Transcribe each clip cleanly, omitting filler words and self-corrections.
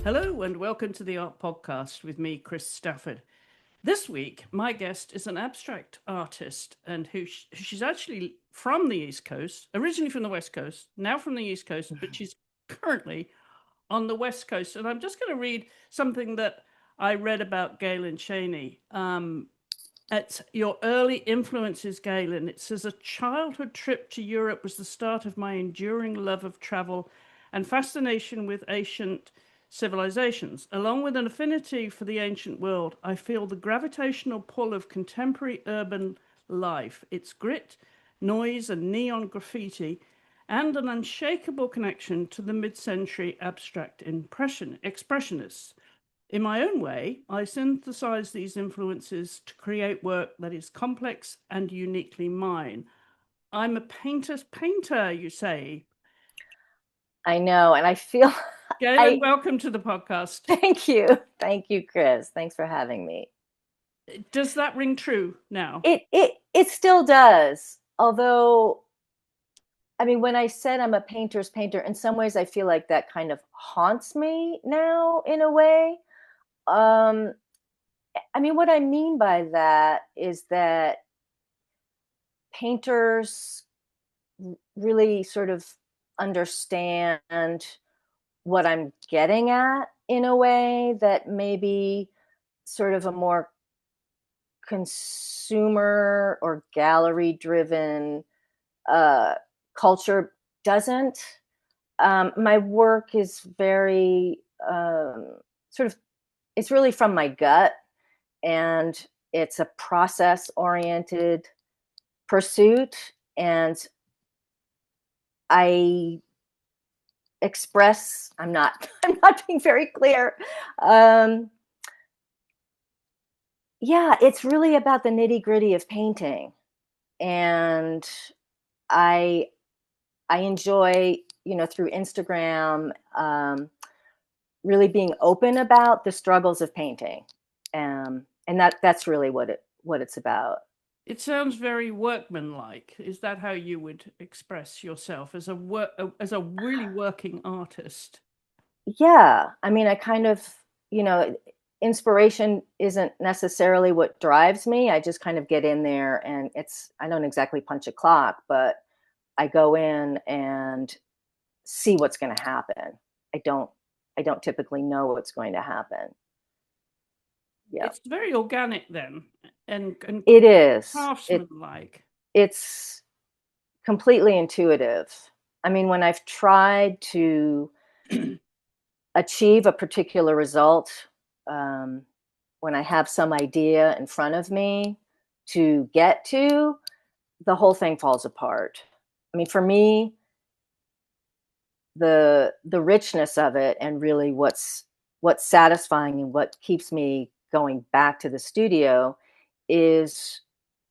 Hello and welcome to the Art Podcast with me, Chris Stafford. This week, my guest is an abstract artist and she's actually from the East Coast, originally from the West Coast, now from the East Coast, but she's currently on the West Coast. And I'm just going to read something that I read about Galen Cheney. It's your early influences, Galen. It says, a childhood trip to Europe was the start of my enduring love of travel and fascination with ancient civilizations. Along with an affinity for the ancient world, I feel the gravitational pull of contemporary urban life, its grit, noise, and neon graffiti, and an unshakable connection to the mid-century abstract expressionists. In my own way, I synthesize these influences to create work that is complex and uniquely mine. I'm a painter's painter, you say. I know, and I feel Galen, welcome to the podcast. Thank you. Thank you, Chris. Thanks for having me. Does that ring true now? It still does. Although, I mean, when I said I'm a painter's painter, in some ways I feel like that kind of haunts me now in a way. I mean, what I mean by that is that painters really sort of understand what I'm getting at in a way that maybe sort of a more consumer or gallery driven culture doesn't. My work is very sort of, it's really from my gut, and it's a process oriented pursuit. And I express, I'm not being very clear. Yeah, it's really about the nitty gritty of painting. And I enjoy, through Instagram, really being open about the struggles of painting. And that's really what it's about. It sounds very workmanlike. Is that how you would express yourself as a really working artist? Yeah, I mean, I kind of, inspiration isn't necessarily what drives me. I just kind of get in there, and I don't exactly punch a clock, but I go in and see what's going to happen. I don't typically know what's going to happen. Yeah. It's very organic then, and It is. craftsman-like. It's completely intuitive. I mean, when I've tried to achieve a particular result, um, when I have some idea in front of me to get to, the whole thing falls apart. I mean, for me, the richness of it, and really what's satisfying and what keeps me going back to the studio, is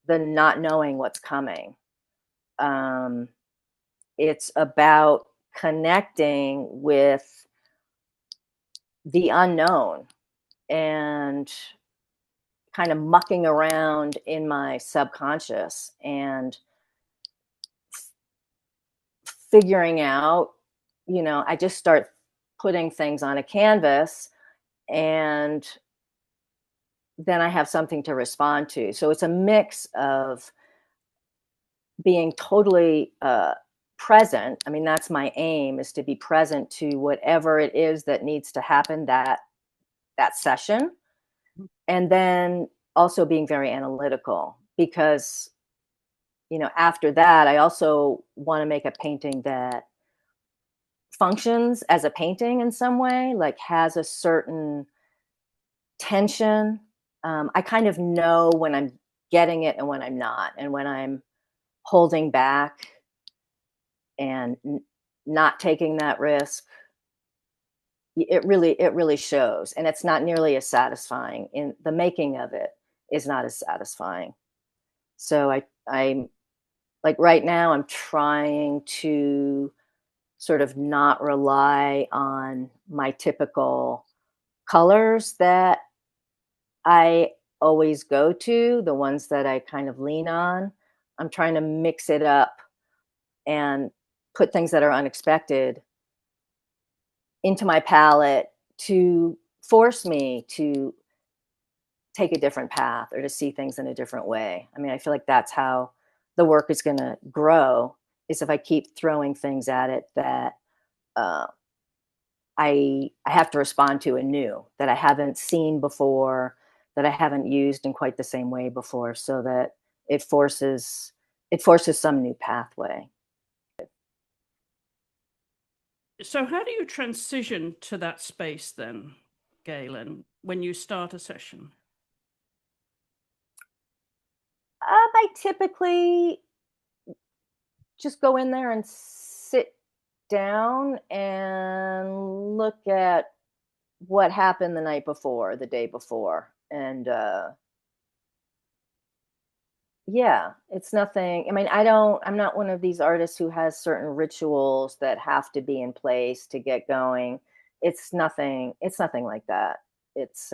the not knowing what's coming. Um, it's about connecting with the unknown and kind of mucking around in my subconscious and figuring out, I just start putting things on a canvas, and then I have something to respond to. So it's a mix of being totally present. I mean, that's my aim, is to be present to whatever it is that needs to happen that session. And then also being very analytical, because, after that, I also want to make a painting that functions as a painting in some way, like has a certain tension. I kind of know when I'm getting it and when I'm not, and when I'm holding back and not taking that risk. It really shows, and it's not nearly as satisfying. In the making of it is not as satisfying. So I'm like, right now I'm trying to sort of not rely on my typical colors that I always go to, the ones that I kind of lean on. I'm trying to mix it up and put things that are unexpected into my palette to force me to take a different path or to see things in a different way. I mean, I feel like that's how the work is going to grow, is if I keep throwing things at it that uh, I have to respond to anew, that I haven't seen before, that I haven't used in quite the same way before, so that it forces some new pathway. So how do you transition to that space then, Galen, when you start a session? I typically just go in there and sit down and look at what happened the night before, the day before. And yeah, it's nothing. I mean, I'm not one of these artists who has certain rituals that have to be in place to get going. It's nothing like that. It's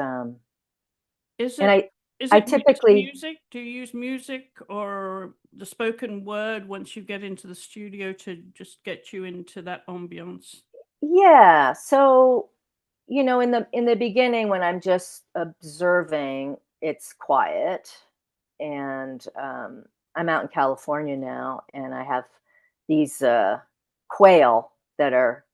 Is and it I is I it just typically, music? Do you use music or the spoken word once you get into the studio to just get you into that ambiance? yeah. So, in the beginning when I'm just observing, it's quiet. And I'm out in California now, and I have these quail that are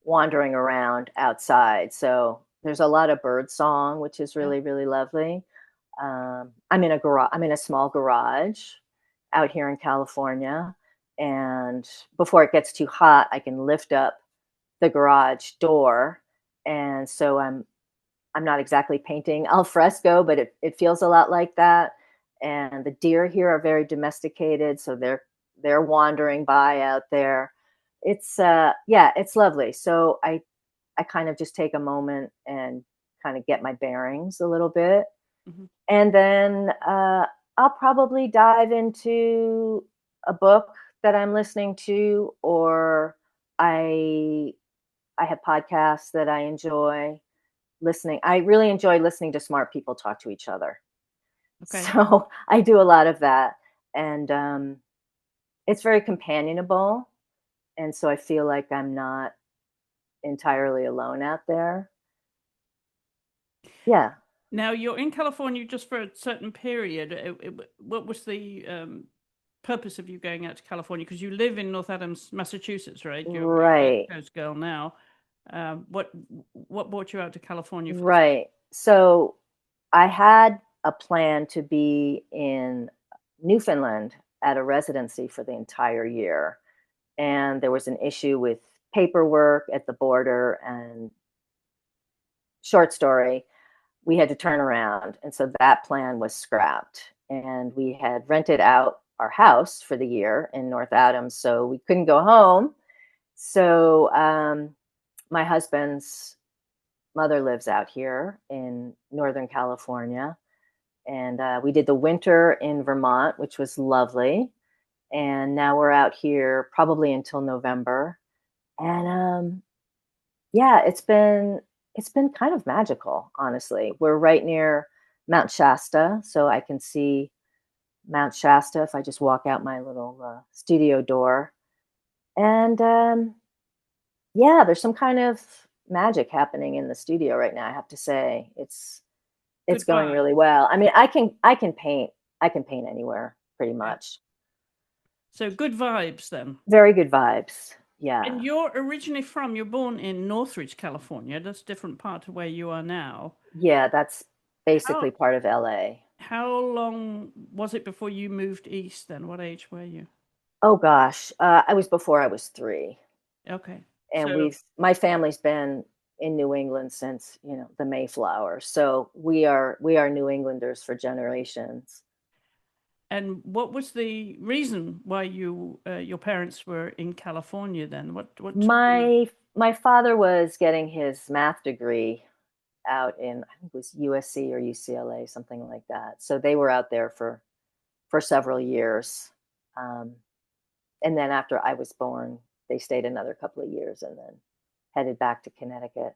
wandering around outside. So there's a lot of bird song, which is Yeah. really, really lovely. I'm in a garage. I'm in a small garage out here in California, and before it gets too hot, I can lift up the garage door, and so I'm not exactly painting al fresco, but it feels a lot like that. And the deer here are very domesticated, so they're wandering by out there. It's yeah, it's lovely. So I kind of just take a moment and kind of get my bearings a little bit, Mhm. and then I'll probably dive into a book that I'm listening to, or I I have podcasts that I enjoy listening. I really enjoy listening to smart people talk to each other. Okay. So I do a lot of that. And it's very companionable. And so I feel like I'm not entirely alone out there. Yeah. Now you're in California just for a certain period. What was the purpose of you going out to California? Because you live in North Adams, Massachusetts, right? You're a West Right. Coast girl now. What brought you out to California for? Right. So I had a plan to be in Newfoundland at a residency for the entire year. And there was an issue with paperwork at the border, and short story, we had to turn around. And so that plan was scrapped. And we had rented out our house for the year in North Adams. So we couldn't go home. So my husband's mother lives out here in Northern California. And we did the winter in Vermont, which was lovely. And now we're out here probably until November. And yeah, it's been kind of magical, honestly. We're right near Mount Shasta, so I can see Mount Shasta if I just walk out my little studio door. And yeah, there's some kind of magic happening in the studio right now. I have to say, it's Good going vibe. really well. I mean, I can paint anywhere pretty Yeah. much. So good vibes then. Very good vibes. And Yeah, you're originally you're born in Northridge, California. That's a different part to where you are now. yeah, that's How basically part of LA. how long was it before you moved east then? What age were you? Oh gosh, I was before I was 3. Okay. And So, my family's been in New England since, the Mayflower. So we are New Englanders for generations. and what was the reason why your parents were in California then? What took you? My father was getting his math degree out in, I think it was USC or UCLA, something like that. So they were out there for several years. Um, and then after I was born, they stayed another couple of years and then headed back to Connecticut.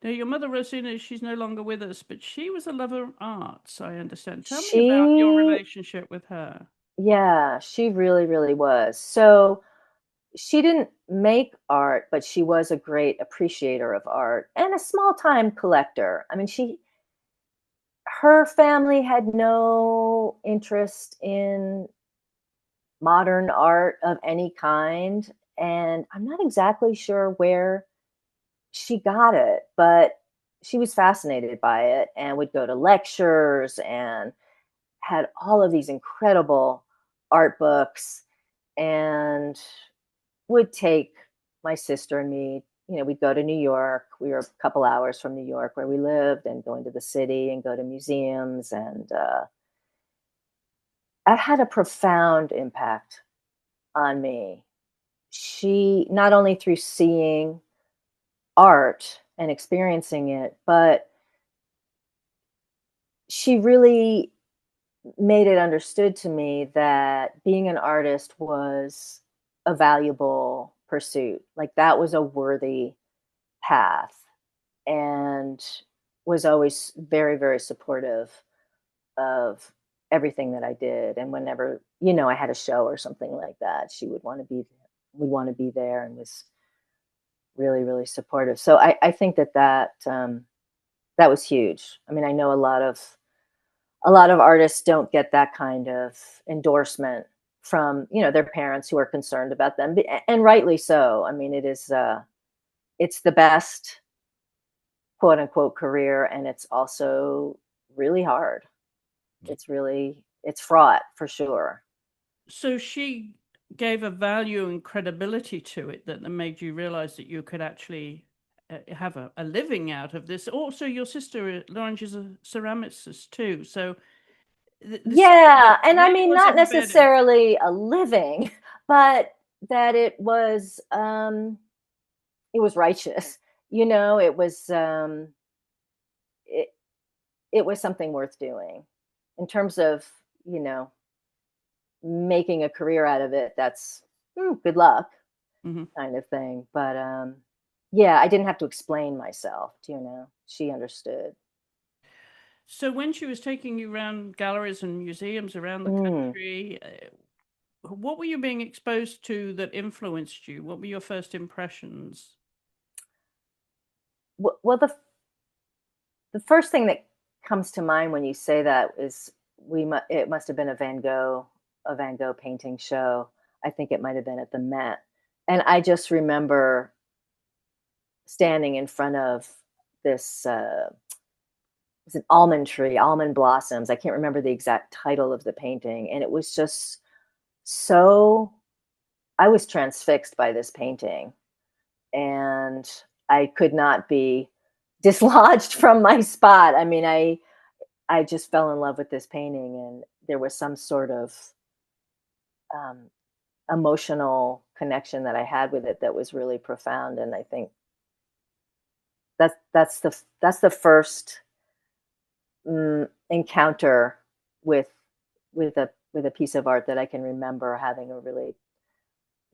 Now, your mother, Rosina, she's no longer with us, but she was a lover of arts, I understand. Tell me about your She relationship with her. Yeah, she really, really was. So she didn't make art, but she was a great appreciator of art and a small time collector. I mean, her family had no interest in modern art of any kind. And I'm not exactly sure where she got it, but she was fascinated by it and would go to lectures and had all of these incredible art books and would take my sister and me. We'd go to New York. We were a couple hours from New York where we lived, and go into the city and go to museums. And that had a profound impact on me. She, not only through seeing art and experiencing it, but she really made it understood to me that being an artist was a valuable pursuit. Like, that was a worthy path, and was always very, very supportive of everything that I did. And whenever, I had a show or something like that, she would want to be there, and was really, really supportive. So I think that was huge. I mean, I know a lot of artists don't get that kind of endorsement from, their parents, who are concerned about them, and rightly so. I mean, it's the best quote unquote career, and it's also really hard. It's fraught, for sure. So she gave a value and credibility to it that made you realize that you could actually have a living out of this. Also, your sister Lauren is a ceramicist too, so the skill Yeah, and I really mean, was not embedded. necessarily a living, but that it was righteous. It it was something worth doing. In terms of, you know, making a career out of it, that's good luck, Mhm. kind of thing. But yeah, I didn't have to explain myself, she understood. So when she was taking you around galleries and museums around the Mm. country, what were you being exposed to that influenced you? What were your first impressions? Well, the first thing that comes to mind when you say that is, it must have been a Van Gogh painting show. I think it might have been at the Met. And I just remember standing in front of this, it's an almond tree, almond blossoms. I can't remember the exact title of the painting. And it was just so, I was transfixed by this painting, and I could not be dislodged from my spot. I mean, I just fell in love with this painting, and there was some sort of um, emotional connection that I had with it that was really profound. And I think that's the first encounter with with a piece of art that I can remember having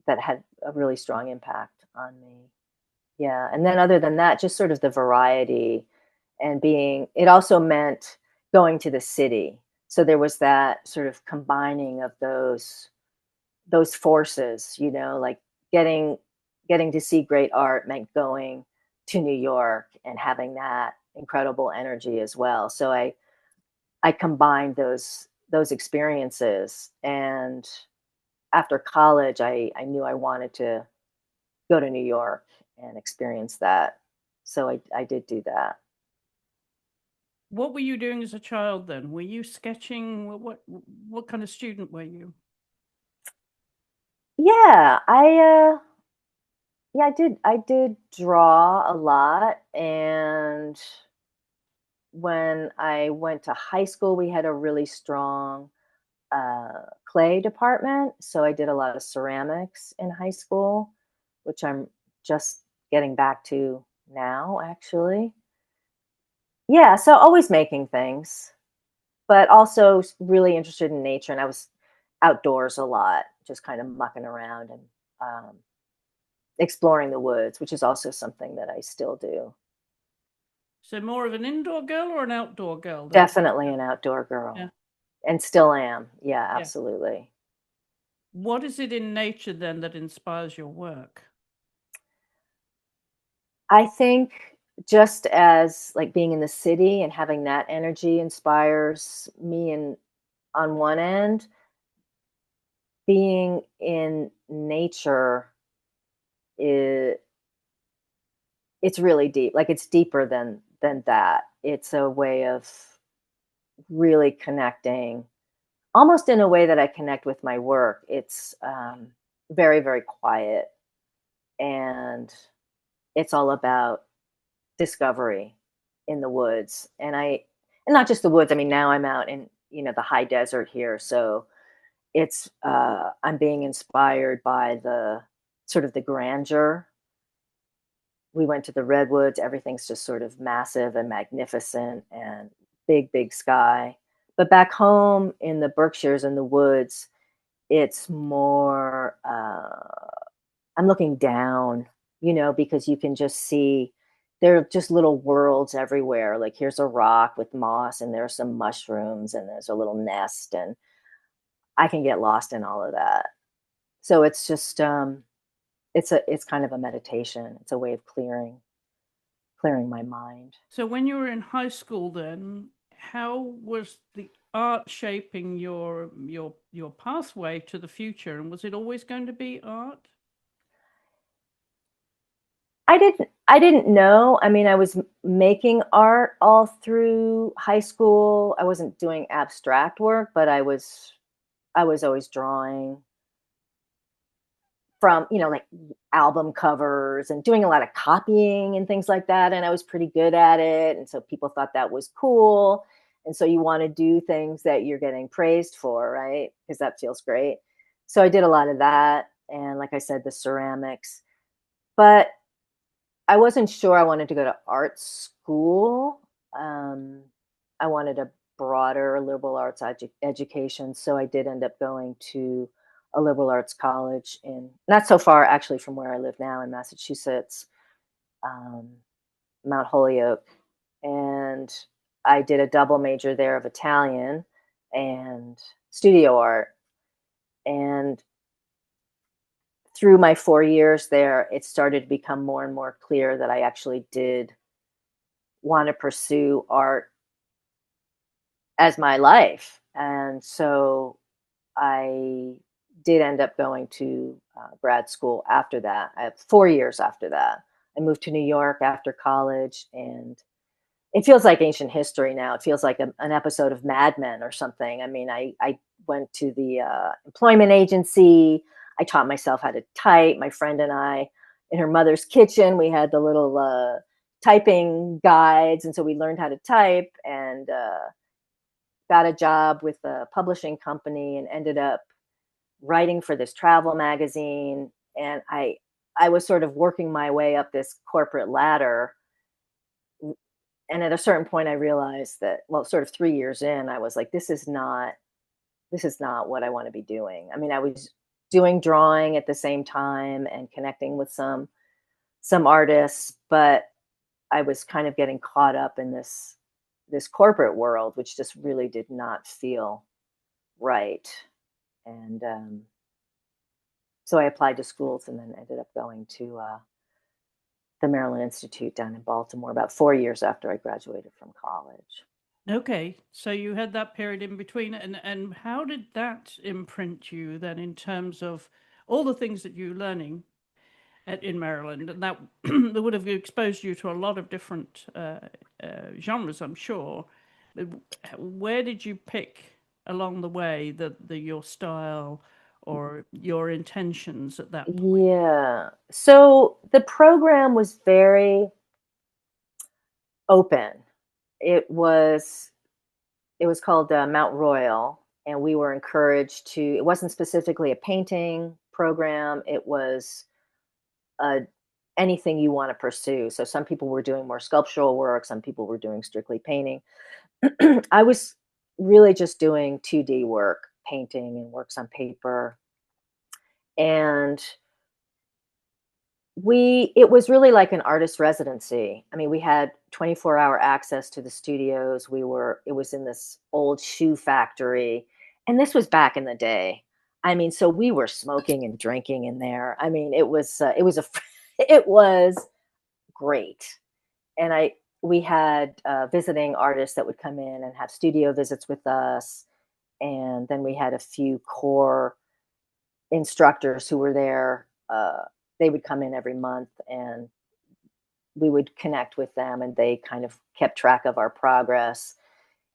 that had a really strong impact on me. Yeah, and then other than that, just sort of the variety, and it also meant going to the city. So there was that sort of combining of those forces, like getting getting to see great art meant going to New York and having that incredible energy as well. So I combined those experiences, and after college I knew I wanted to go to New York and experience that. So I did do that. What were you doing as a child then? Were you sketching? What kind of student were you? Yeah, I did draw a lot. And when I went to high school, we had a really strong clay department. So I did a lot of ceramics in high school, which I'm just getting back to now, actually. Yeah, so always making things, but also really interested in nature. And I was outdoors a lot, just kind of mucking around and exploring the woods, which is also something that I still do. So more of an indoor girl or an outdoor girl then? Definitely an outdoor Yeah, girl, and still am. Yeah, yeah. absolutely. What is it in nature then that inspires your work? I think just as like being in the city and having that energy inspires me, and on one end, being in nature is, it's really deep. Like it's deeper than that. It's a way of really connecting, almost in a way that I connect with my work. It's very, very quiet, and it's all about discovery in the woods. And not just the woods. I mean, now I'm out in, the high desert here. So it's, I'm being inspired by the sort of the grandeur. We went to the redwoods. Everything's just sort of massive and magnificent and big, big sky. But back home in the Berkshires in the woods, it's more, I'm looking down, because you can just see there are just little worlds everywhere. Like here's a rock with moss, and there's some mushrooms, and there's a little nest, and I can get lost in all of that. So it's just, it's kind of a meditation. It's a way of clearing my mind. So when you were in high school then, how was the art shaping your pathway to the future? And was it always going to be art? I didn't know. I mean, I was making art all through high school. I wasn't doing abstract work, but I was always drawing from, like album covers and doing a lot of copying and things like that. And I was pretty good at it. And so people thought that was cool. And so you want to do things that you're getting praised for, right? Because that feels great. So I did a lot of that. And like I said, the ceramics. But I wasn't sure I wanted to go to art school. Um, I wanted a broader liberal arts education. So I did end up going to a liberal arts college in, not so far actually from where I live now in Massachusetts, um, Mount Holyoke. And I did a double major there of Italian and studio art. And through my 4 years there, it started to become more and more clear that I actually did want to pursue art as my life. And so I did end up going to grad school after that. I have 4 years after that. I moved to New York after college, and it feels like ancient history now. It feels like an episode of Mad Men or something. I mean, I went to the employment agency. I taught myself how to type. My friend and I, in her mother's kitchen, we had the little typing guides. And so we learned how to type, and got a job with a publishing company and ended up writing for this travel magazine. And I was sort of working my way up this corporate ladder. And at a certain point I realized that, well, sort of 3 years in, I was like, this is not what I want to be doing. I mean, I was doing drawing at the same time and connecting with some artists, but I was kind of getting caught up in this corporate world, which just really did not feel right. And so I applied to schools and then ended up going to the Maryland Institute down in Baltimore about 4 years after I graduated from college. Okay, so you had that period in between, and how did that imprint you then in terms of all the things that you're learning in Maryland, and that that would have exposed you to a lot of different genres, I'm sure. Where did you pick along the way the your style or your intentions at that point? Yeah. So the program was very open. It was it was called Mount Royal, and we were encouraged to. It wasn't specifically a painting program. It was uh, anything you want to pursue. So some people were doing more sculptural work. Some people were doing strictly painting. I was really just doing 2D work, painting and works on paper. And it was really like an artist residency. I mean, we had 24-hour access to the studios. It was in this old shoe factory. And this was back in the day. I mean, so we were smoking and drinking in there. I mean, it was great. And we had visiting artists that would come in and have studio visits with us. And then we had a few core instructors who were there. They would come in every month, and we would connect with them, and they kind of kept track of our progress.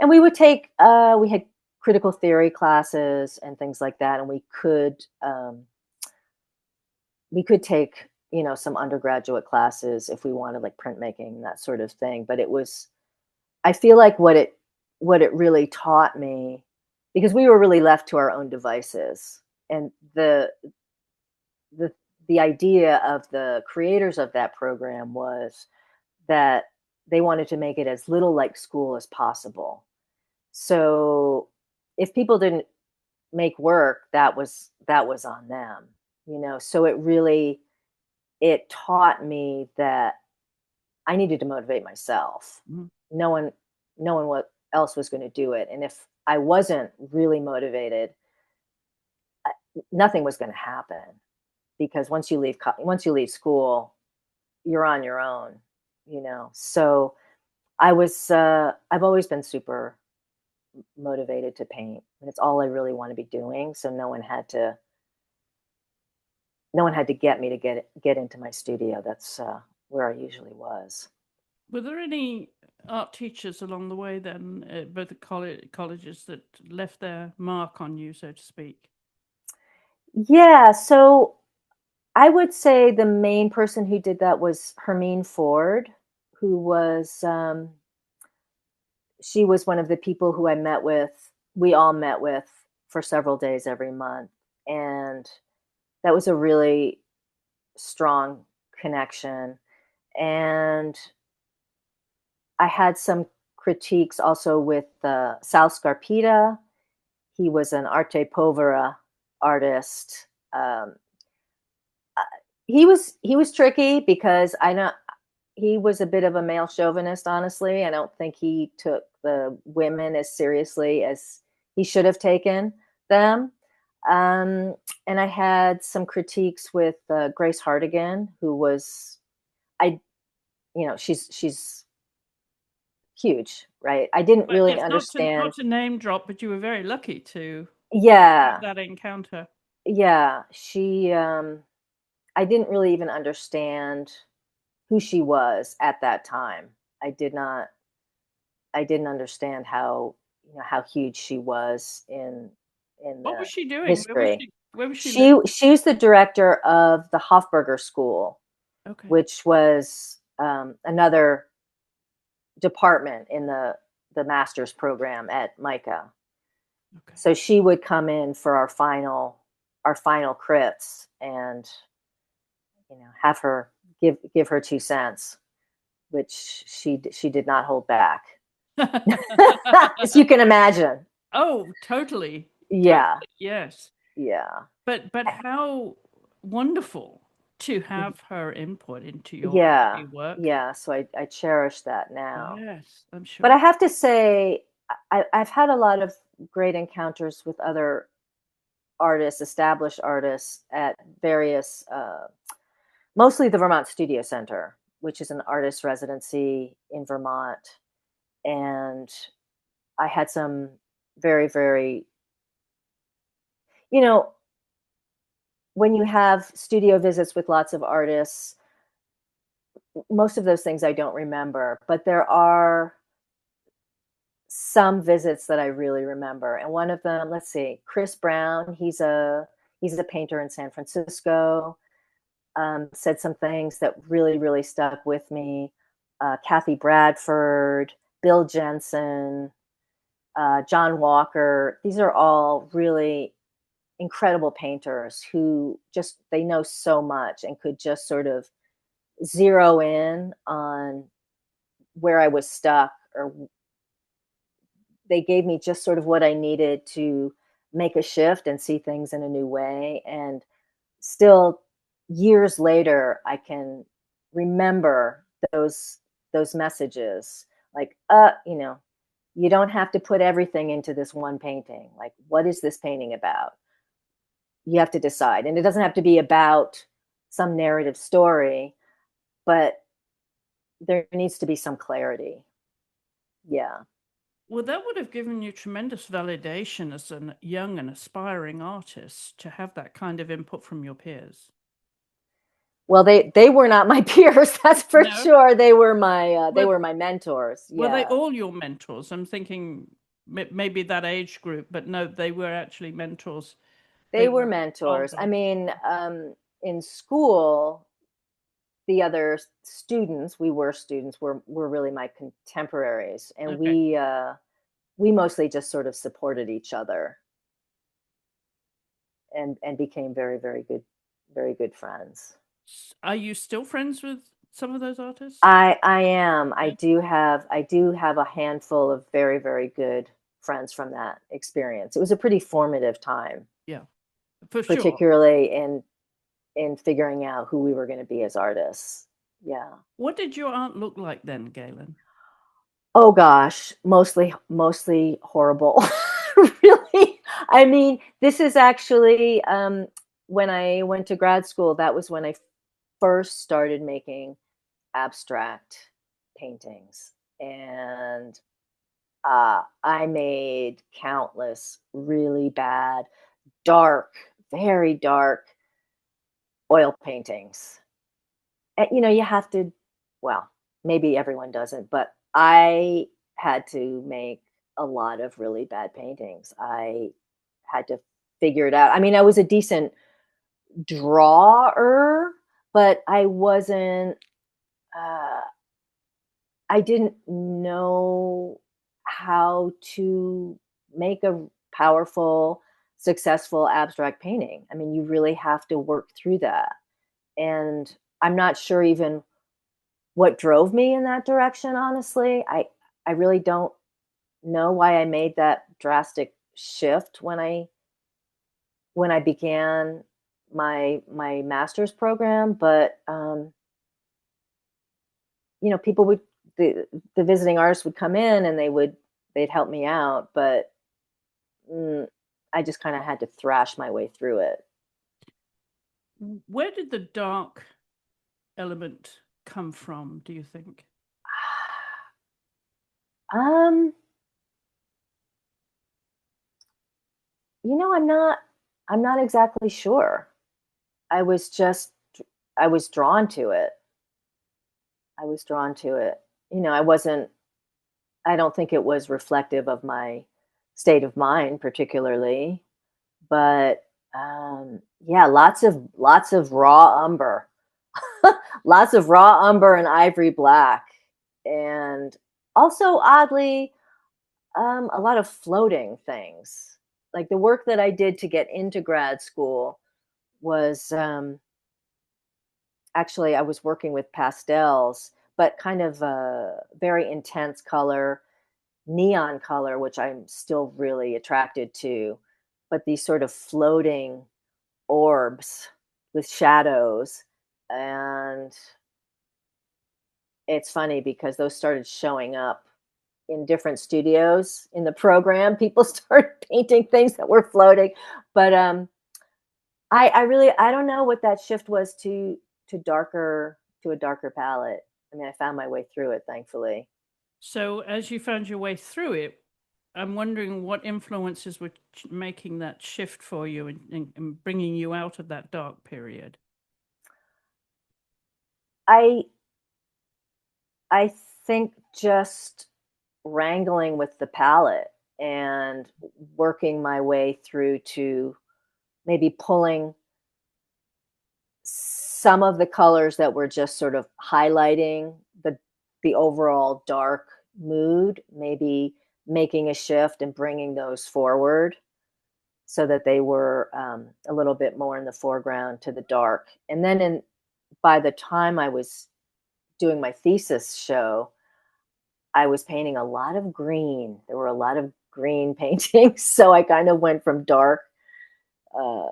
And we would we had critical theory classes and things like that. And we could take, some undergraduate classes if we wanted, like printmaking, that sort of thing. But I feel like what it really taught me, because we were really left to our own devices, and the the idea of the creators of that program was that they wanted to make it as little like school as possible. So if people didn't make work, that was on them, So it taught me that I needed to motivate myself. Mhm. No one what else was going to do it. And if I wasn't really motivated, nothing was going to happen, because once you leave school, you're on your own, So I've always been super motivated to paint, and it's all I really want to be doing. So no one had to get me to get into my studio. That's where I usually was. Were there any art teachers along the way then, both the colleges, that left their mark on you, so to speak? Yeah, so I would say the main person who did that was Hermine Ford, who was she was one of the people who we all met with for several days every month. And that was a really strong connection. And I had some critiques also with Sal Scarpita. He was an arte povera artist. He was tricky, because I know he was a bit of a male chauvinist. Honestly, I don't think he took the women as seriously as he should have taken them. Um, and I had some critiques with Grace Hardigan, who was I she's huge, right? I didn't But really yes, not understand. to name drop, but you were very lucky to have Yeah, that encounter. yeah. I didn't really even understand who she was at that time. I did not. I didn't understand how huge she was in What the was she doing? history. Where was she living? She was the director of the Hofburger School, Okay. which was another department in the master's program at MICA. Okay. So she would come in for our final crits, and have her give her 2 cents, which she did not hold back, as you can imagine. Oh, totally. Yeah, Totally. Yes. yeah, But how wonderful to have her input into yeah, your work. yeah. So I cherish that now. Yes, I'm But I sure. have to say, I've had a lot of great encounters with other artists, established artists, at various, mostly the Vermont Studio Center, which is an artist residency in Vermont. And I had some very, very, you know, when you have studio visits with lots of artists, most of those things I don't remember, but there are some visits that I really remember. And one of them, let's see, Chris Brown, he's a painter in San Francisco, said some things that really, really stuck with me. Kathy Bradford, Bill Jensen, John Walker. These are all really incredible painters who they know so much and could just sort of zero in on where I was stuck, or they gave me just sort of what I needed to make a shift and see things in a new way. And still, years later, I can remember those messages, like, you don't have to put everything into this one painting. Like, what is this painting about? you have to decide. And it doesn't have to be about some narrative story, but there needs to be some clarity. Yeah. Well, that would have given you tremendous validation as a young and aspiring artist to have that kind of input from your peers. Well, they were not my peers, that's for No? sure. They Well, were my mentors. were they Yeah. all your mentors? I'm thinking maybe that age group, but no, they were actually mentors. They They were were mentors. involved I artists. mean, in school, the other students, we were students, were really my contemporaries, and Okay. we mostly just sort of supported each other and became very good friends. Are you still friends with some of those artists? I am. Yeah. I do have a handful of very good friends from that experience. It was a pretty formative time, Yeah, for sure. particularly in figuring out who we were going to be as artists. Yeah. What did your aunt look like then, Galen? Oh gosh, mostly horrible. Really. I mean, this is actually when I went to grad school, that was when I first started making abstract paintings. And I made countless really bad, dark, very dark oil paintings. And, you know, you have to, well, maybe everyone doesn't, but I had to make a lot of really bad paintings. I had to figure it out. I mean, I was a decent drawer, but uh, I didn't know how to make a powerful, successful abstract painting. I mean, you really have to work through that. And I'm not sure even what drove me in that direction, honestly. I really don't know why I made that drastic shift when I began my master's program, but you know, people would the visiting artists would come in and they'd help me out, but mm, I just kind of had to thrash my way through it. Where did the dark element come from, do you think? Um, you know, I'm not exactly sure. I was just I was drawn to it. I was drawn to it. You know, I don't think it was reflective of my state of mind particularly, but yeah, lots of raw umber. Lots of raw umber and ivory black. And also oddly, a lot of floating things. Like the work that I did to get into grad school was actually I was working with pastels, but kind of a very intense color, neon color, which I'm still really attracted to. But these sort of floating orbs with shadows. And it's funny because those started showing up in different studios in the program. People started painting things that were floating. But I really I don't know what that shift was to a darker palette. I mean, I found my way through it, thankfully. So, as you found your way through it, I'm wondering what influences were making that shift for you and bringing you out of that dark period. I I think just wrangling with the palette and working my way through to maybe pulling some of the colors that were just sort of highlighting the overall dark mood, maybe making a shift and bringing those forward so that they were a little bit more in the foreground to the dark. And then by the time I was doing my thesis show, I was painting a lot of green. There were a lot of green paintings, so I kind of went from dark uh,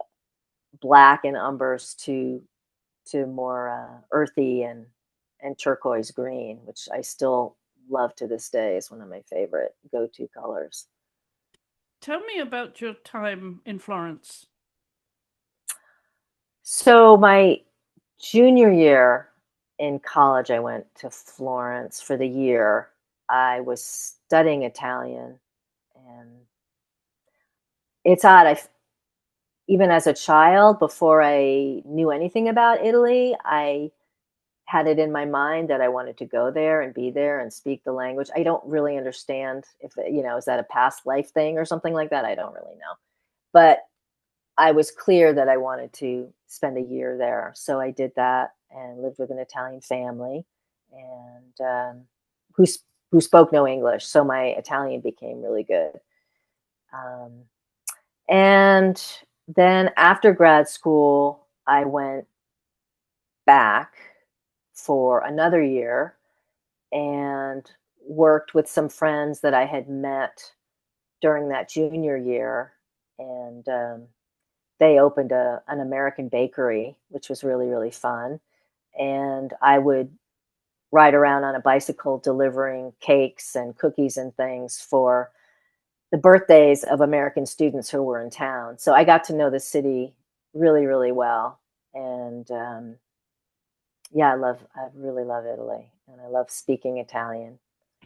black and umbers to more earthy and turquoise green, which I still love to this day. Is one of my favorite go-to colors. Tell me about your time in Florence. So my junior year in college, I went to Florence for the year. I was studying Italian, and it's odd. Even as a child, before I knew anything about Italy, I had it in my mind that I wanted to go there and be there and speak the language. I don't really understand if, is that a past life thing or something like that? I don't really know. But I was clear that I wanted to spend a year there. So I did that and lived with an Italian family and who, who spoke no English. So my Italian became really good. Um, and then after grad school, I went back for another year and worked with some friends that I had met during that junior year. And they opened an American bakery, which was really, really fun. And I would ride around on a bicycle delivering cakes and cookies and things for the birthdays of American students who were in town. So I got to know the city really, really well. And yeah, I really love Italy and I love speaking Italian.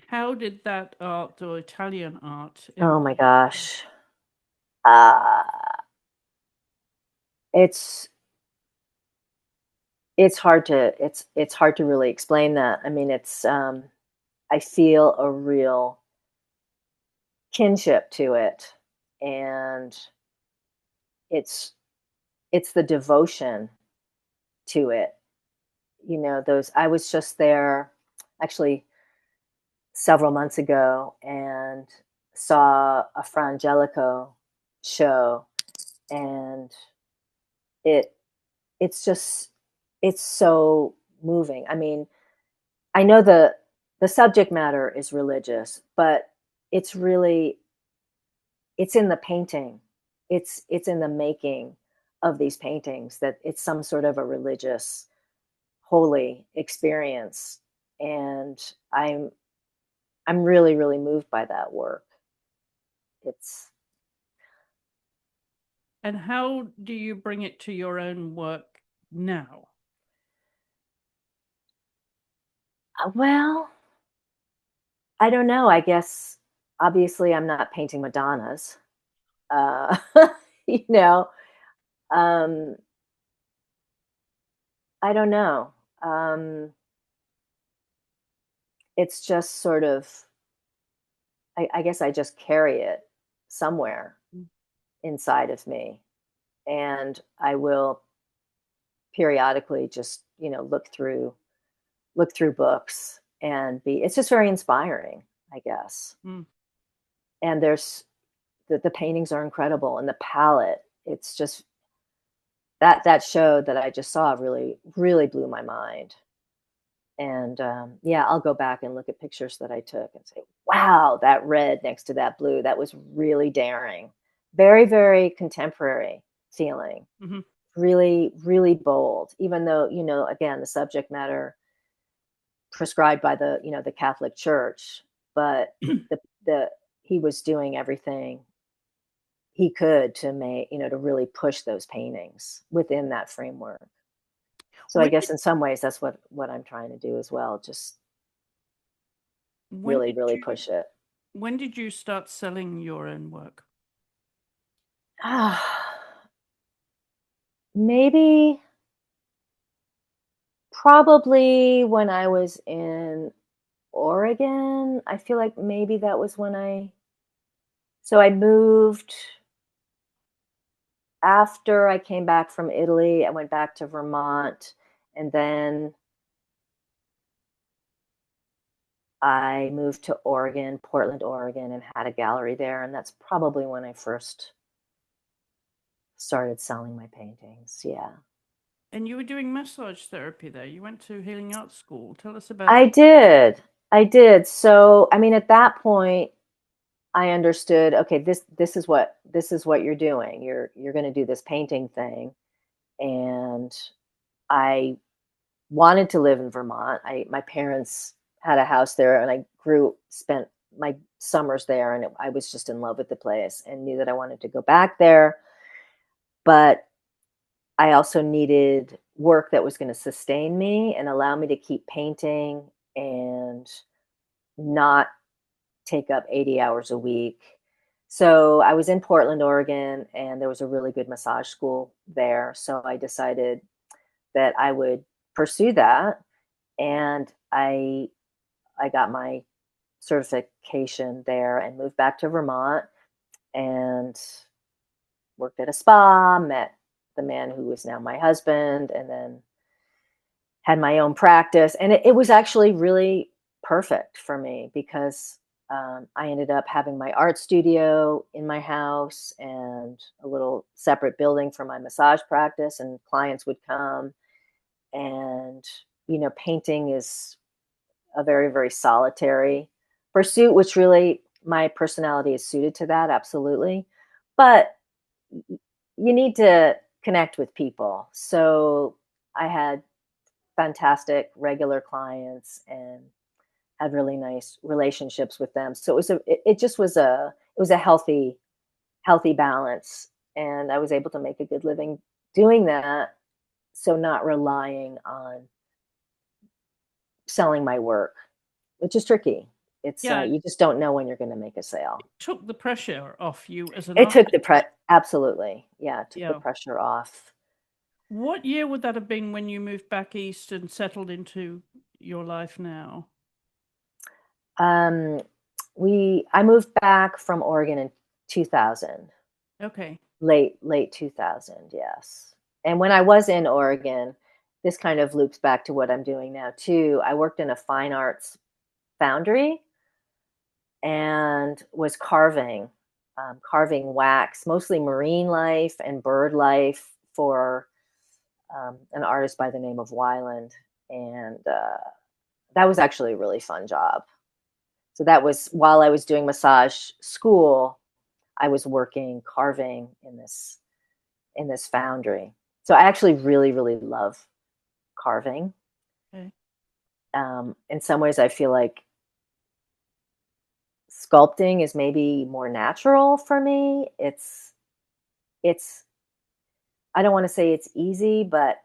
How did that art or Italian art Oh my evolve? gosh. Uh, it's it's hard to really explain that. I mean, it's I feel a real kinship to it, and it's it's the devotion to it. Those I was just there actually several months ago and saw a Frangelico show, and it it's just it's so moving. I mean, I know the subject matter is religious, but it's really it's in the painting. It's in the making of these paintings that it's some sort of a religious holy experience, and I'm really really moved by that work. It's And how do you bring it to your own work now? well, I don't know. I guess obviously I'm not painting Madonnas. Uh, you know, um, I don't know. Um, it's just sort of, I guess I just carry it somewhere Mm. inside of me. And I will periodically just, look through books and it's just very inspiring, I guess. Mm. And the paintings are incredible and the palette, it's just that show that I just saw really, really blew my mind. And yeah, I'll go back and look at pictures that I took and say, wow, that red next to that blue, that was really daring. Very, very contemporary feeling. Hmm. Really, really bold, even though, again, the subject matter prescribed by the Catholic Church, but the he was doing everything he could to to really push those paintings within that framework. So I When guess did in some ways that's what I'm trying to do as well. Just when really, did really you push it. when did you start selling your own work? Ah, maybe probably when I was in Oregon. I feel like maybe that was when I moved after I came back from Italy. I went back to Vermont, and then I moved to Oregon, Portland, Oregon, and had a gallery there. And that's probably when I first started selling my paintings. Yeah. And you were doing massage therapy there. You went to Healing Arts School. Tell us about I that. did. I did. So, I mean, at that point, I understood, okay, this is what you're doing. You're going to do this painting thing. And I wanted to live in Vermont. My parents had a house there and I spent my summers there, and I was just in love with the place and knew that I wanted to go back there. But I also needed work that was going to sustain me and allow me to keep painting and not take up 80 hours a week. So I was in Portland, Oregon, and there was a really good massage school there. So I decided that I would pursue that, and I got my certification there and moved back to Vermont and worked at a spa, met the man who is now my husband, and then had my own practice. And it was actually really perfect for me because I ended up having my art studio in my house and a little separate building for my massage practice, and clients would come. And, painting is a very, very solitary pursuit, which really my personality is suited to that, absolutely. But you need to connect with people. So I had fantastic regular clients and had really nice relationships with them. So it just was a healthy balance. And I was able to make a good living doing that. So not relying on selling my work, which is tricky. It's Yeah, you just don't know when you're going to make a sale. took the pressure off you as an It took artist. the absolutely, yeah, it took the Yeah. pressure off. What year would that have been when you moved back east and settled into your life now? Um, I moved back from Oregon in 2000, Okay. late 2000, yes. And when I was in Oregon, this kind of loops back to what I'm doing now too. I worked in a fine arts foundry and was carving wax, mostly marine life and bird life for an artist by the name of Wyland. And that was actually a really fun job. So that was while I was doing massage school, I was working carving in this foundry. So I actually really, really love carving. Okay. In some ways, I feel like sculpting is maybe more natural for me. It's I don't want to say it's easy, but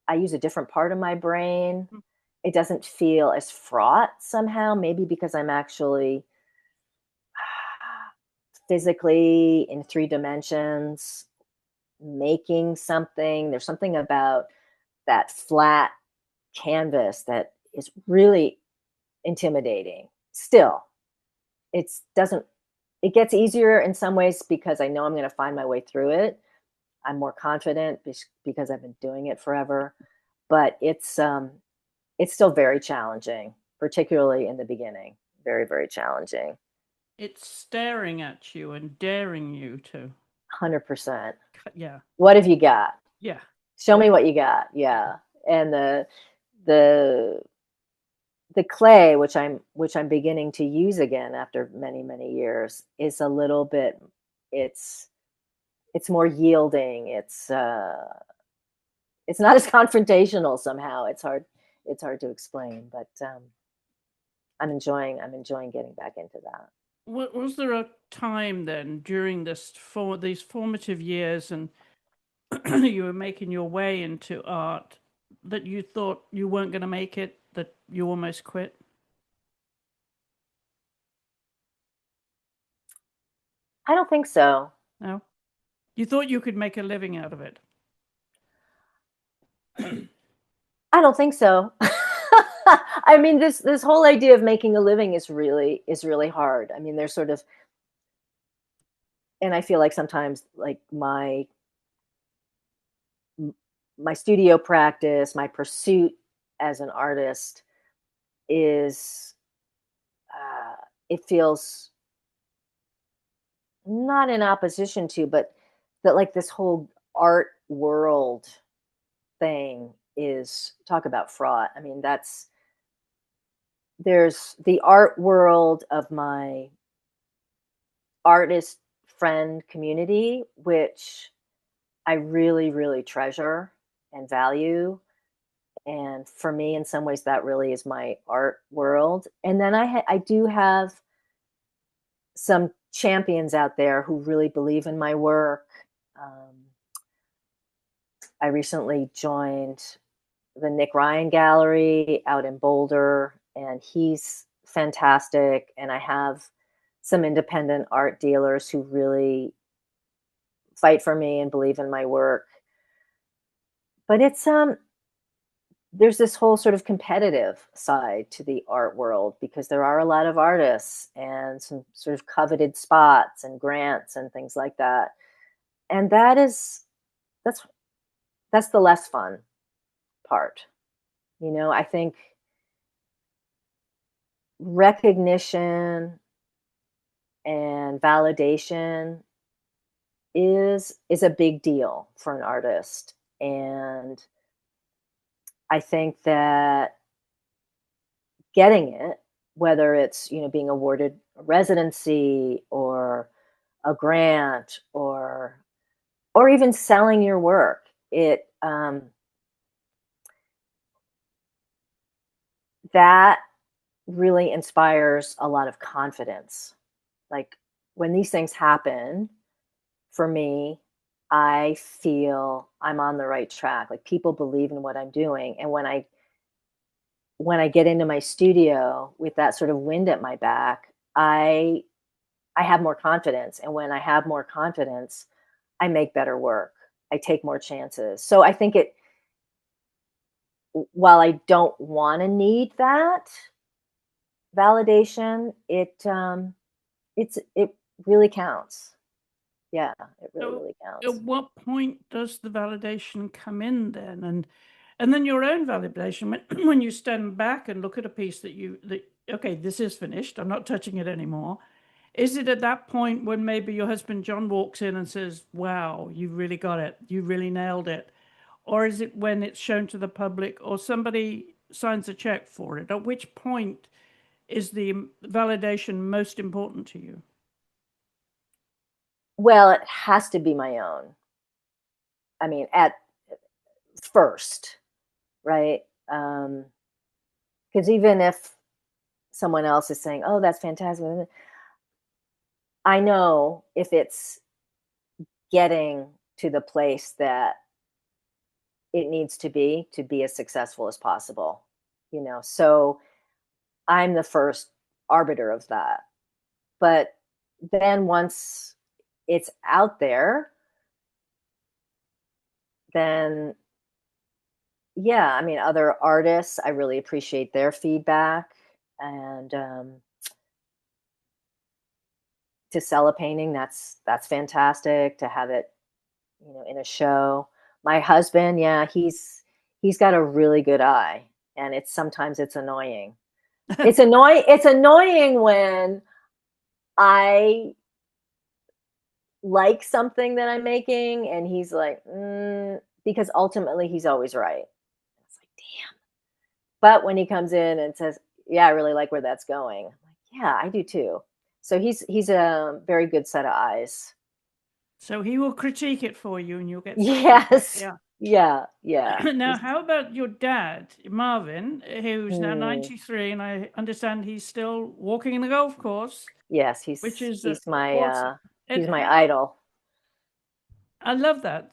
I use a different part of my brain. Mm. It doesn't feel as fraught somehow, maybe because I'm actually physically in 3 dimensions making something. There's something about that flat canvas that is really intimidating. Still, it's doesn't it gets easier in some ways because I know I'm going to find my way through it. I'm more confident because I've been doing it forever, but it's still very challenging, particularly in the beginning. Very, very challenging. It's staring at you and daring you to. 100%. Yeah. What have you got? Yeah. Show me what you got. Yeah. And the the clay, which I'm beginning to use again after many, many years, is a little bit it's it's more yielding. It's not as confrontational somehow. It's hard to explain, but I'm enjoying getting back into that. Was there a time then during these formative years and you were making your way into art that you thought you weren't going to make it, that you almost quit? I don't think so. No? You thought you could make a living out of it? I don't think so. I mean, this whole idea of making a living is really hard. I mean, there's sort of, and I feel like sometimes like my studio practice, my pursuit as an artist is it feels not in opposition to, but that like this whole art world thing is talk about fraud. I mean, there's the art world of my artist friend community, which I really, really treasure and value. And for me, in some ways, that really is my art world. And then I do have some champions out there who really believe in my work. Um, I recently joined the Nick Ryan Gallery out in Boulder, and he's fantastic. And I have some independent art dealers who really fight for me and believe in my work. But it's there's this whole sort of competitive side to the art world, because there are a lot of artists and some sort of coveted spots and grants and things like that. And that's that's the less fun part. I think recognition and validation is a big deal for an artist. And I think that getting it, whether it's, being awarded a residency or a grant, or even selling your work, that really inspires a lot of confidence. Like, when these things happen for me, I feel I'm on the right track. Like, people believe in what I'm doing. And when I get into my studio with that sort of wind at my back, I have more confidence. And when I have more confidence, I make better work. I take more chances. So I think while I don't want to need that validation, it really counts. Yeah, it really, So really at counts. what point does the validation come in then? And then your own validation, when you stand back and look at a piece that okay, this is finished, I'm not touching it anymore. Is it at that point when maybe your husband John walks in and says, wow, you really got it, you really nailed it? Or is it when it's shown to the public or somebody signs a check for it? At which point is the validation most important to you? Well, it has to be my own. I mean, at first, right? Because even if someone else is saying, "Oh, that's fantastic," I know if it's getting to the place that it needs to be as successful as possible. So I'm the first arbiter of that. But then once it's out there, then yeah, I mean, other artists, I really appreciate their feedback. And to sell a painting, that's fantastic to have it, in a show. My husband, yeah, he's got a really good eye, and sometimes it's annoying. It's annoying when I like something that I'm making, and he's like, because ultimately he's always right. It's like, damn. But when he comes in and says, "Yeah, I really like where that's going," I'm like, "Yeah, I do too." So he's a very good set of eyes. So he will critique it for you and you'll get some feedback. Yes. Yeah. Yeah. Now, how about your dad, Marvin, who's now Mm, 93, and I understand he's still walking in the golf course, yes, which is he's my awesome. And he's my how, idol. I love that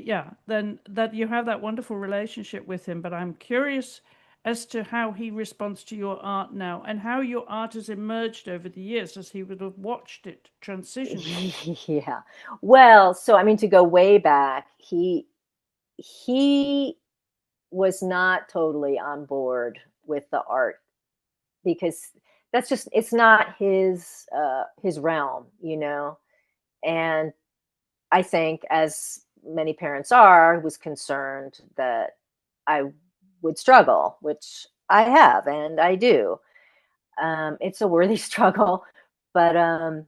yeah, then that you have that wonderful relationship with him. But I'm curious as to how he responds to your art now and how your art has emerged over the years as he would have watched it transition. Yeah. Well, so I mean, to go way back, he was not totally on board with the art, because it's not his realm, and I think, as many parents are, was concerned that I would struggle, which I have and I do. It's a worthy struggle, but I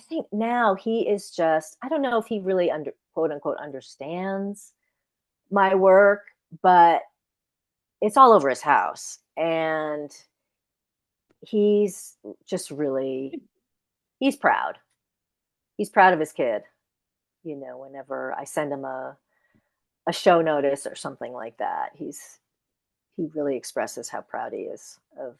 think now he is just, I don't know if he really quote unquote understands my work, but it's all over his house. And he's just really, he's proud. He's proud of his kid, whenever I send him a show notice or something like that. He really expresses how proud he is of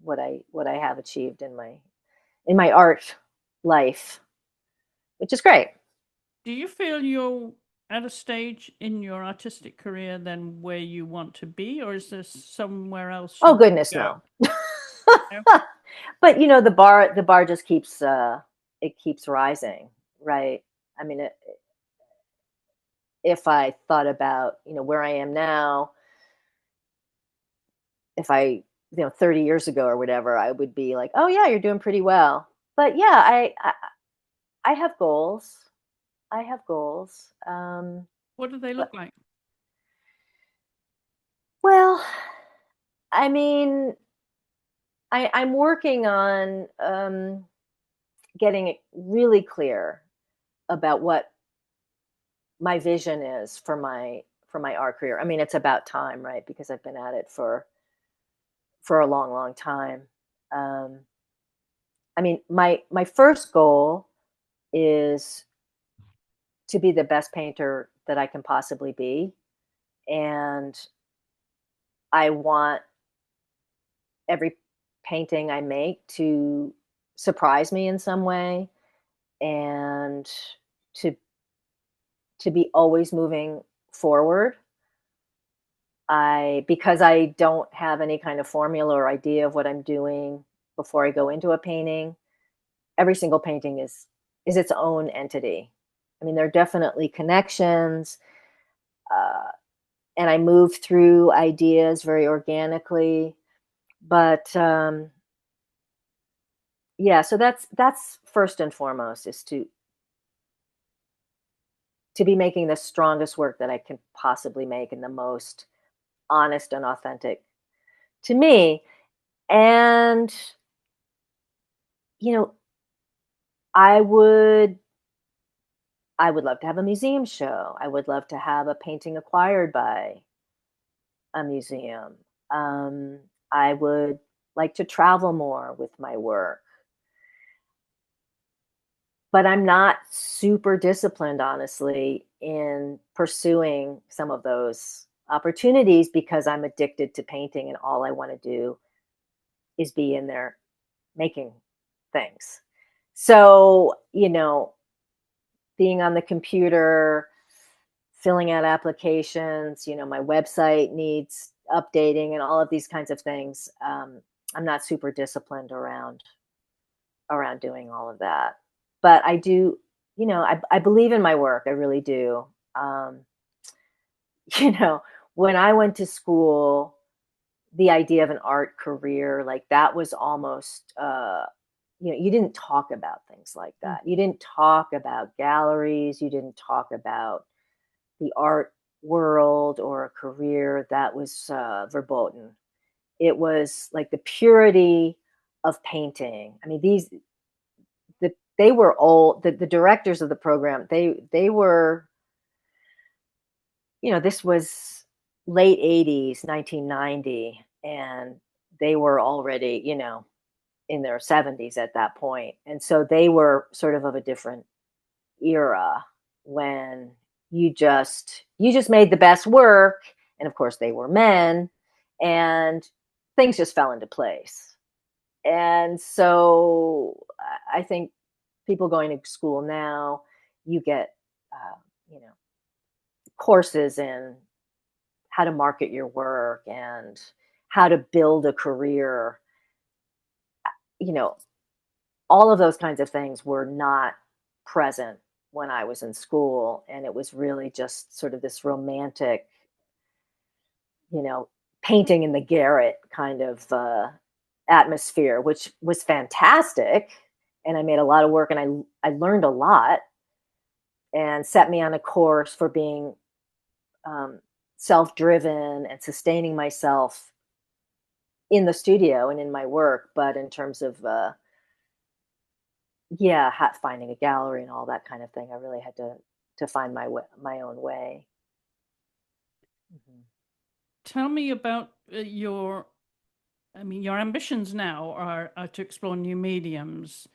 what I have achieved in my art life, which is great. Do you feel you're at a stage in your artistic career then where you want to be, or is there somewhere else Oh you goodness, go? no. No? But you know, the bar just keeps it keeps rising, right? I mean, if I thought about, you know, where I am now, if I, 30 years ago or whatever, I would be like, "Oh yeah, you're doing pretty well." But yeah, I have goals. I have goals. What do they But look like? well, I mean, I'm working on getting it really clear about what my vision is for my art career. I mean, it's about time, right? Because I've been at it for a long, long time. Um, I mean, my first goal is to be the best painter that I can possibly be, and I want every painting I make to surprise me in some way, and to be always moving forward. Because I don't have any kind of formula or idea of what I'm doing before I go into a painting, every single painting is its own entity. I mean, there are definitely connections, uh, and I move through ideas very organically. But yeah, so that's first and foremost, is to be making the strongest work that I can possibly make, and the most honest and authentic to me. And you know, I would I would love to have a museum show. I would love to have a painting acquired by a museum. Um, I would like to travel more with my work, but I'm not super disciplined, honestly, in pursuing some of those opportunities because I'm addicted to painting, and all I want to do is be in there making things. So, being on the computer, filling out applications, my website needs updating and all of these kinds of things. I'm not super disciplined around doing all of that. But I do, I believe in my work. I really do. Um, you know, when I went to school, the idea of an art career, like that was almost, you didn't talk about things like Mm. that. You didn't talk about galleries. You didn't talk about the art world or a career that was verboten. It was like the purity of painting. I mean, they were old. The directors of the program, they were, this was late 80s, 1990, and they were already, in their 70s at that point. And so they were sort of a different era, when you just made the best work, and of course they were men, and things just fell into place. And so I think people going to school now, you get uh, you know courses in how to market your work and how to build a career. you know all of those kinds of things were not present when I was in school. And it was really just sort of this romantic, you know, painting in the garret kind of atmosphere, which was fantastic. And I made a lot of work, and I learned a lot, and set me on a course for being um, self driven and sustaining myself in the studio and in my work. But in terms of yeah, finding a gallery and all that kind of thing, I really had to find my own way. Mhm. Tell me about I mean, your ambitions now are to explore new mediums.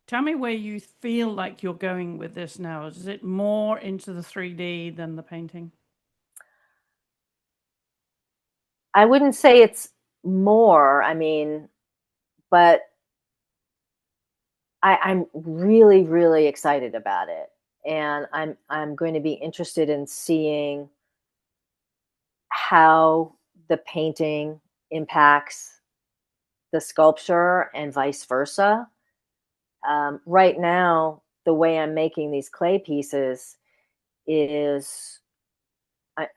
Tell me where you feel like you're going with this now. Is it more into the 3D than the painting? I wouldn't say it's more. I mean, but I'm really, really excited about it. and I'm going to be interested in seeing how the painting impacts the sculpture and vice versa. Right now, the way I'm making these clay pieces is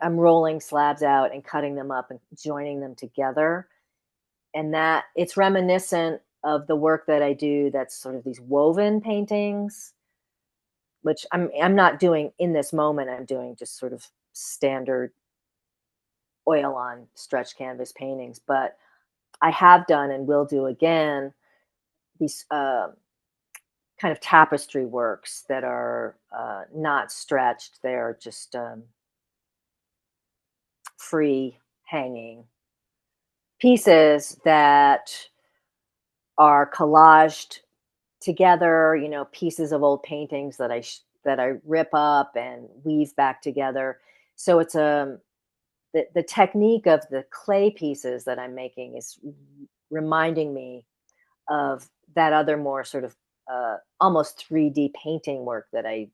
I'm rolling slabs out and cutting them up and joining them together. And that it's reminiscent of the work that I do that's sort of these woven paintings, which I'm not doing in this moment. I'm doing just sort of standard oil on stretch canvas paintings, but I have done and will do again these kind of tapestry works that are not stretched. They're just free hanging pieces that are collaged together, pieces of old paintings that I rip up and weave back together. So it's the technique of the clay pieces that I'm making is reminding me of that other more sort of almost 3D painting work that I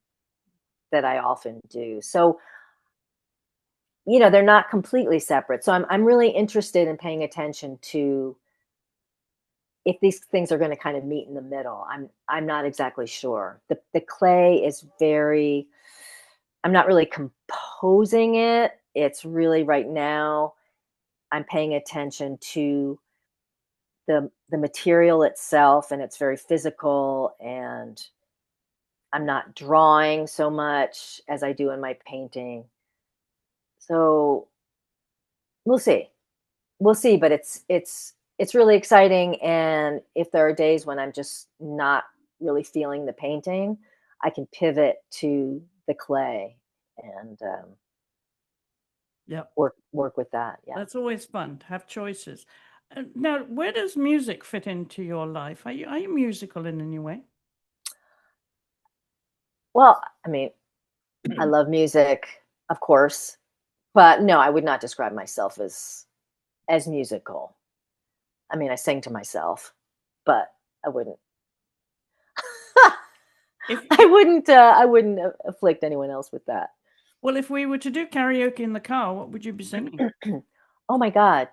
often do. So they're not completely separate. So I'm really interested in paying attention to if these things are going to kind of meet in the middle. I'm not exactly sure. The clay is very, I'm not really composing it. It's really right now I'm paying attention to the material itself, and it's very physical, and I'm not drawing so much as I do in my painting. So we'll see. We'll see, but it's really exciting. And if there are days when I'm just not really feeling the painting, I can pivot to the clay and Yep. work with that. Yeah. That's always fun to have choices. Now, where does music fit into your life? Are you musical in any way? Well, I mean, I love music, of course, but no, I would not describe myself as musical. I mean, I sing to myself, but I wouldn't. If, I wouldn't afflict anyone else with that. well, if we were to do karaoke in the car, what would you be singing? Oh my God.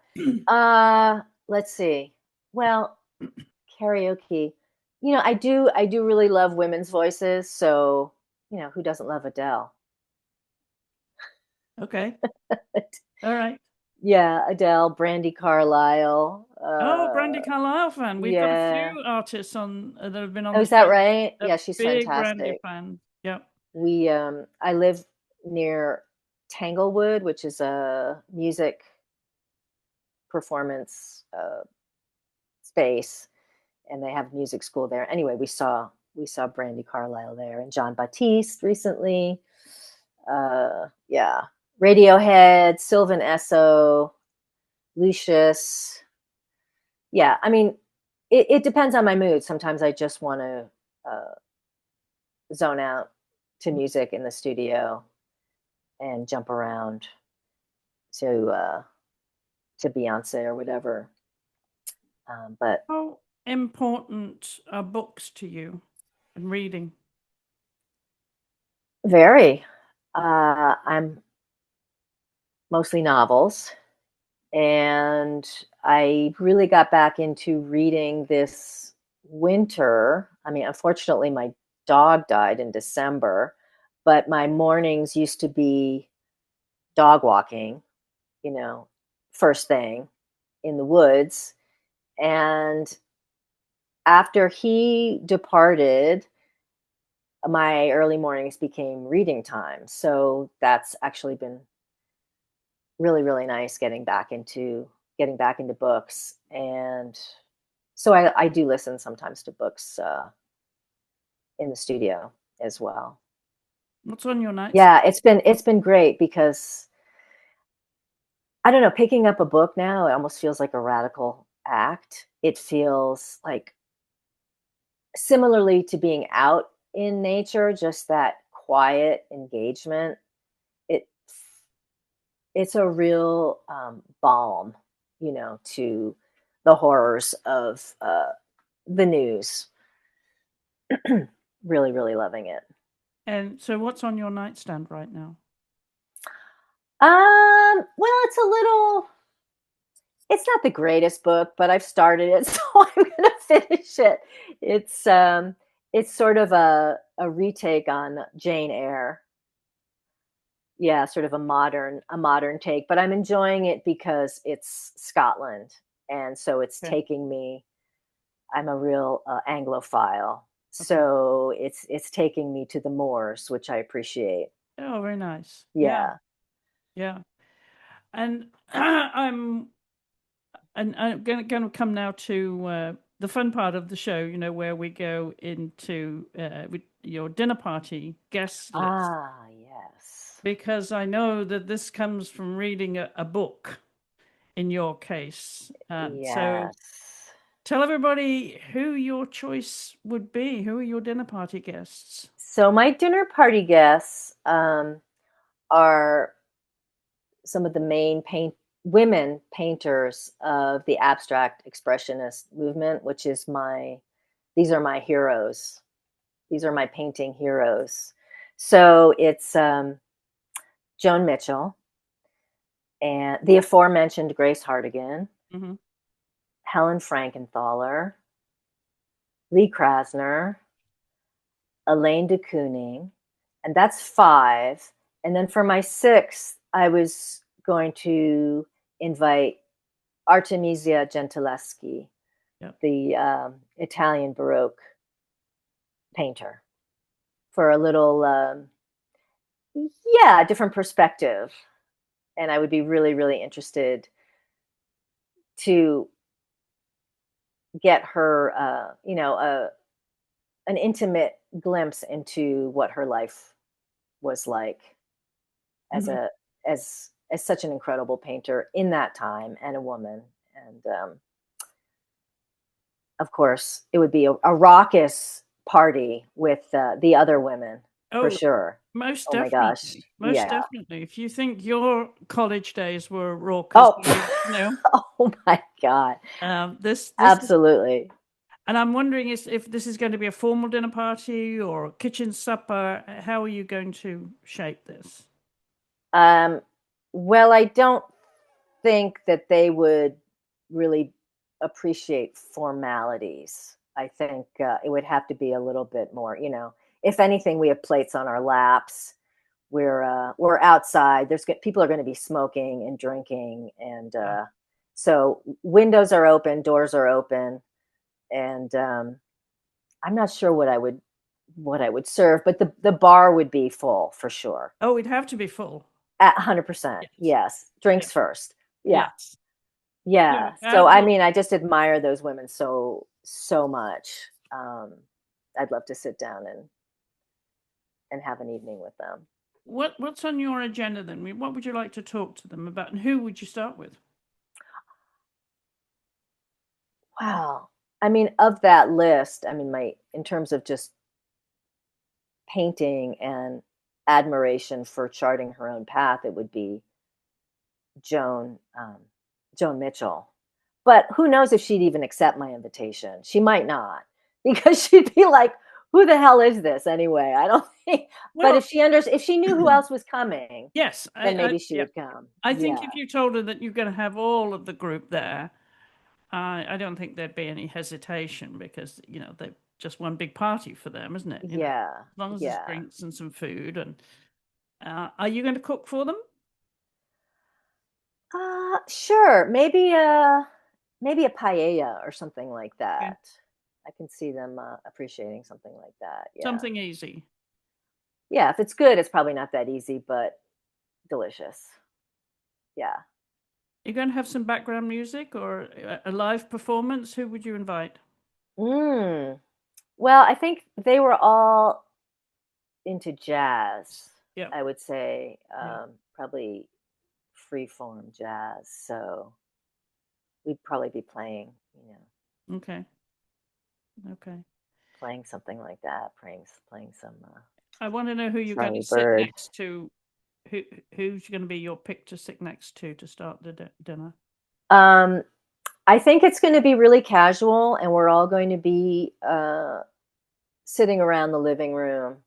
Let's see. Well, karaoke. I do really love women's voices, so who doesn't love Adele? Okay. All right. Yeah, Adele, Brandy Carlisle. Oh, Brandy Carlisle fan. We've got a Yeah. few artists on that have been on Oh, the is that show. right? A Yeah, she's big Brandy fantastic. fan. Yep. I live near Tanglewood, which is a music performance space, and they have music school there. Anyway, we saw Brandy Carlisle there, and John Batiste recently. Yeah, Radiohead, Sylvan Esso, Lucius. Yeah, I mean, it depends on my mood. Sometimes I just want to zone out to music in the studio and jump around to Beyonce or whatever. But How important are books to you and reading? very, I'm mostly novels, and I really got back into reading this winter. I mean, unfortunately, my dog died in December, but my mornings used to be dog walking, you know, first thing in the woods. And after he departed, my early mornings became reading time. So that's actually been really, really nice getting back into books. And so I do listen sometimes to books in the studio as well. What's on your nights? Yeah, it's been great because I don't know, picking up a book now, it almost feels like a radical act. It feels like similarly to being out in nature, just that quiet engagement. It it's a real balm, to the horrors of the news. Really, really loving it. And so what's on your nightstand right now? Well, it's not the greatest book, but I've started it, so I'm gonna finish it. It's sort of a retake on Jane Eyre. Yeah, sort of a modern take, but I'm enjoying it because it's Scotland, and so it's Okay. taking me. I'm a real Anglophile, Okay. so it's taking me to the moors, which I appreciate. Oh, very nice. Yeah. Yeah. Yeah. And I'm going to come now to the fun part of the show, where we go into with your dinner party guest list, Ah, yes. because I know that this comes from reading a book in your case. So Yes. tell everybody who your choice would be. Who are your dinner party guests? So my dinner party guests are some of the main women painters of the abstract expressionist movement, which is these are my heroes. These are my painting heroes. So it's Joan Mitchell and the aforementioned Grace Hartigan, Hmm. Helen Frankenthaler, Lee Krasner, Elaine de Kooning, and that's five. And then for my sixth, I was going to invite Artemisia Gentileschi, Yep. the Italian Baroque painter, for a little, yeah, different perspective. And I would be really, really interested to get her, an intimate glimpse into what her life was like as Hmm. a as such an incredible painter in that time and a woman. And of course, it would be a raucous party with the other women for Oh, sure. most Oh my gosh, definitely. Most yeah. definitely. If you think your college days were raucous, Oh, you oh my God, this is, absolutely. and I'm wondering if this is going to be a formal dinner party or a kitchen supper. How are you going to shape this? Um, well, I don't think that they would really appreciate formalities. I think it would have to be a little bit more, if anything, we have plates on our laps. We're outside. People are going to be smoking and drinking, and Yeah. so windows are open, doors are open, and I'm not sure what I would serve, but the bar would be full for sure. Oh, it'd have to be full. At 100%. Yes. Yes. Drinks Yes. first. Yeah. Yes. Yeah. Yeah. So I Well, mean, I just admire those women so much. I'd love to sit down and have an evening with them. what's on your agenda then? What would you like to talk to them about, and who would you start with? Wow. I mean, of that list, I mean, my in terms of just painting and admiration for charting her own path, it would be Joan Joan Mitchell. But who knows if she'd even accept my invitation? She might not, because she'd be like, "Who the hell is this anyway?" I don't think. But Well, if she knew who else was coming, yes. then maybe she Yeah. would come. I think Yeah, if you told her that you're going to have all of the group there, I don't think there'd be any hesitation, because they're just one big party for them, isn't it? yeah, As long as there's yeah. drinks and some food. And are you going to cook for them? Sure. Maybe a paella or something like Okay. that. I can see them appreciating something like that. Yeah, Something easy. yeah. If it's good, it's probably not that easy, but delicious. Yeah. You're going to have some background music or a live performance. Who would you invite? Mm. Well, I think they were all into jazz. Yeah. I would say Yeah. probably freeform jazz. So we'd probably be Okay. Okay. playing something like that, playing some I want to know who you're going to Charlie sit Bird. next to. Who who's going to be your pick to sit next to start the dinner? Um, I think it's going to be really casual, and we're all going to be sitting around the living room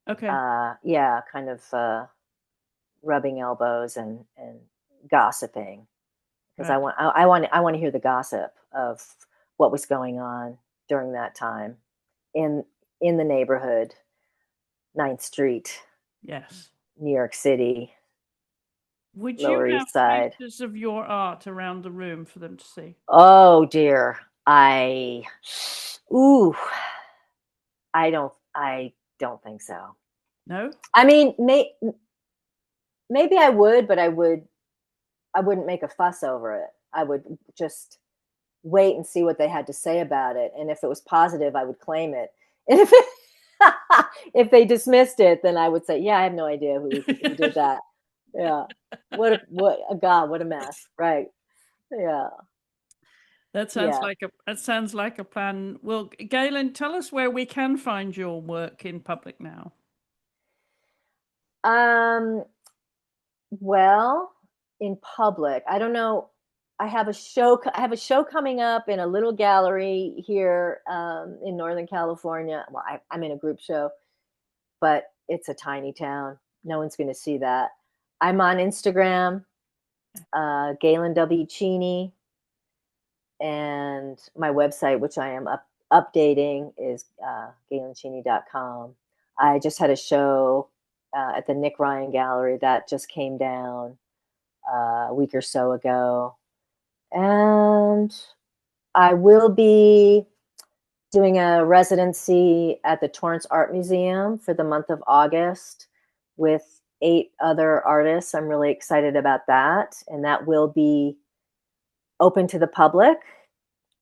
Okay. Yeah, kind of rubbing elbows and gossiping, because Right. I want to hear the gossip of what was going on during that time in in the neighborhood, Ninth Street, Yes. New York City, Would you Lower have East Side. pieces of your art around the room for them to see? Oh dear. I ooh, I don't think so. No? I mean, maybe I would, but I wouldn't make a fuss over it. I would just wait and see what they had to say about it, and if it was positive, I would claim it. And if they dismissed it, then I would say, "Yeah, I have no idea who did that." Yeah. What a god, what a mess. Right. Yeah. Yeah. That sounds like a plan. Well, Galen, tell us where we can find your work in public now. Um well, in public, I don't know. I have a show coming up in a little gallery here in Northern California. Well, I'm in a group show, but it's a tiny town. No one's going to see that. I'm on Instagram, Galen W. Cheney, and my website, which I am updating, is galencheney.com. I just had a show at the Nick Ryan Gallery that just came down a week or so ago. And I will be doing a residency at the Torrance Art Museum for the month of August with 8 other artists. I'm really excited about that. And that will be open to the public.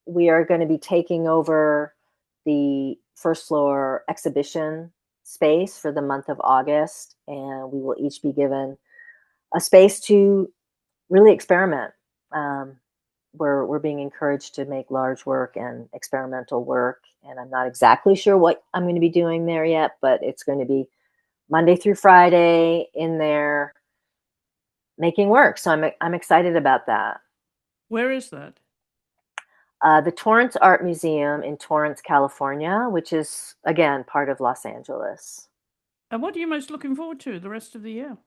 We are going to be taking over the first floor exhibition space for the month of August. And we will each be given a space to really experiment. Um, we're being encouraged to make large work and experimental work, and I'm not exactly sure what I'm going to be doing there yet, but it's going to be Monday through Friday in there making work. So I'm excited about that. Where is that? The Torrance Art Museum in Torrance, California, which is again part of Los Angeles. And what are you most looking forward to the rest of the year?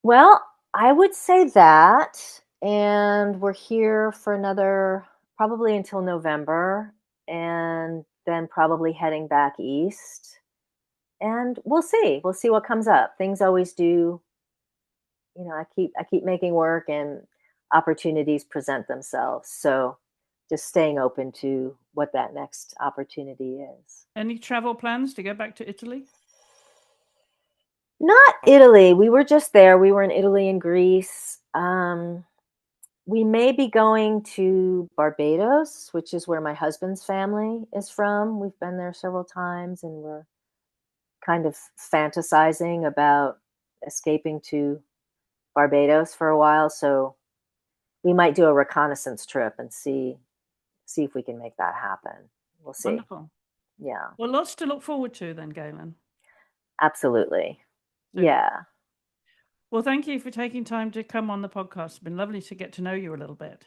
Well, I would say that. And we're here for another, probably until November, and then probably heading back east. And we'll see. We'll see what comes up. Things always do, I keep making work and opportunities present themselves. So just staying open to what that next opportunity is. Any travel plans to go back to Italy? Not Italy. We were just there. We were in Italy and Greece. We may be going to Barbados, which is where my husband's family is from. We've been there several times, and we're kind of fantasizing about escaping to Barbados for a while. So we might do a reconnaissance trip and see if we can make that happen. We'll see. Wonderful. Yeah, Well, lots to look forward to then, Galen. absolutely. Super. Yeah. Well, thank you for taking time to come on the podcast. It's been lovely to get to know you a little bit.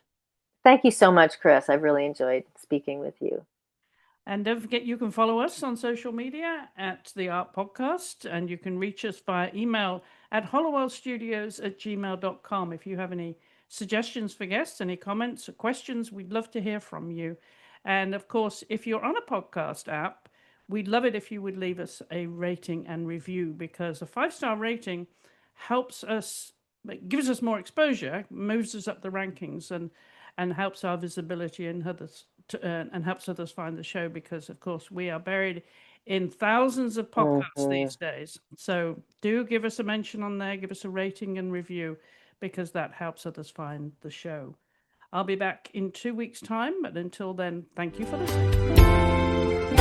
Thank you so much, Chris. I've really enjoyed speaking with you. And don't forget, you can follow us on social media at the Art Podcast, and you can reach us via email at hollowellstudios@gmail.com. If you have any suggestions for guests, any comments or questions, we'd love to hear from you. And of course, if you're on a podcast app, we'd love it if you would leave us a rating and review, because a 5-star rating helps us, it gives us more exposure, moves us up the rankings, and helps our visibility and others and helps others find the show, because of course we are buried in thousands of podcasts Hmm. these days. So do give us a mention on there, give us a rating and review, because that helps others find the show. I'll be back in 2 weeks' time, but until then, thank you for listening.